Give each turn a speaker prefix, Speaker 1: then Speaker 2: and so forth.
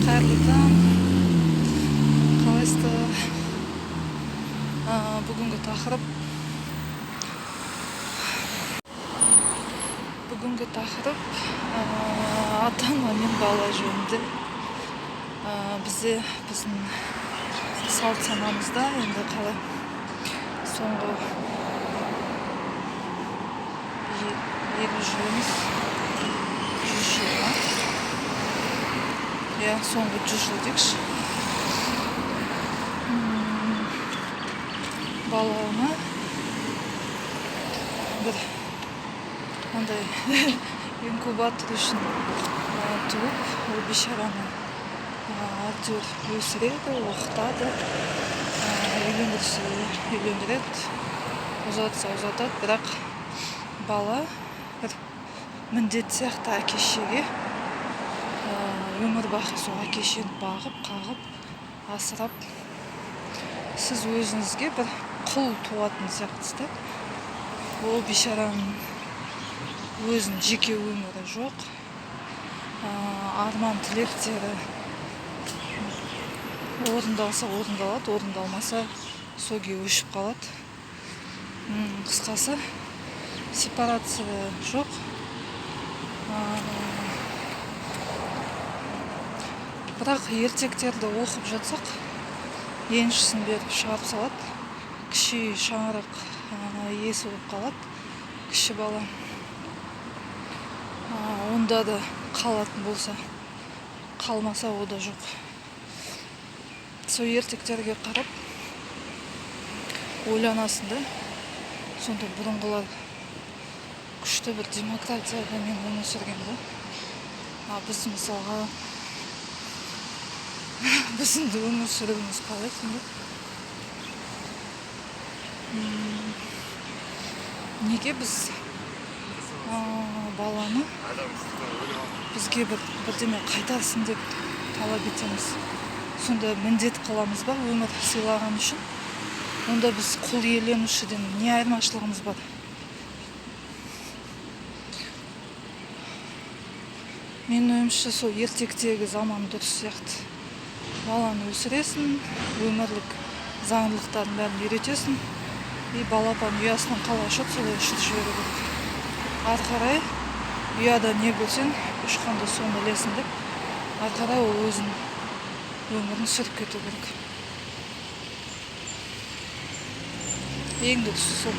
Speaker 1: Қайырлы таң. Қалайсыздар? Бүгінгі тақырып ата-ана мен бала жөнінде. Біздің салт санамызда енді қалай соңғы 50 жылымыз 100 жыл ма? Соңғы 100 жыл дейікші. Баланы бір андай инкубатор үшін туып, ол бейшараны әйтеуір өсіреді, оқытады, үйлендіреді, ұзатады, бірақ бала бір міндет сияқты әке-шешеге өмір бақи сол әке-шешені бағып, қағып, асырап, сіз өзіңізге бір құл туатын сияқтысыз да. Ол бейшараның өзінің жеке өмірі жоқ, арман тілектері орындалса орындалады, орындалмаса сол күйі өшіп қалады. Қысқасы, сепарация жоқ. Бірақ ертектерді оқып жатсақ, еншісін беріп шығарып салады. Кіші шаңырақ иесі болып қалады, кіші бала. Онда да қалатын болса, қалмаса о да жоқ. Сол ертектерге қарап ойланасың да. Сонда бұрынғылар күшті бір демократияда мен өмір сүрген да. Біз мысалға біздің де өмір сүруіміз қалай сонда? Неге біз баланы бізге бірдеме қайтарсын деп талап етеміз? Сонда міндет қыламыз ба өмір сыйлаған үшін? Онда біз құл иеленушіден не айырмашылығымыз бар? Менің ойымша сол ертектегі заман дұрыс сияқты. Баланы өсіресің, өмірлік заңдылықтарын бәрін үйретесің, балапан ұясынан қалай ұшады, солай ұшып жіберу керек. Ары қарай ұяда не көрсең, ұшқанда соны ілесің деп, ары қарай ол өзінің өмірін сүріп кету керек. Ең дұрысы сол.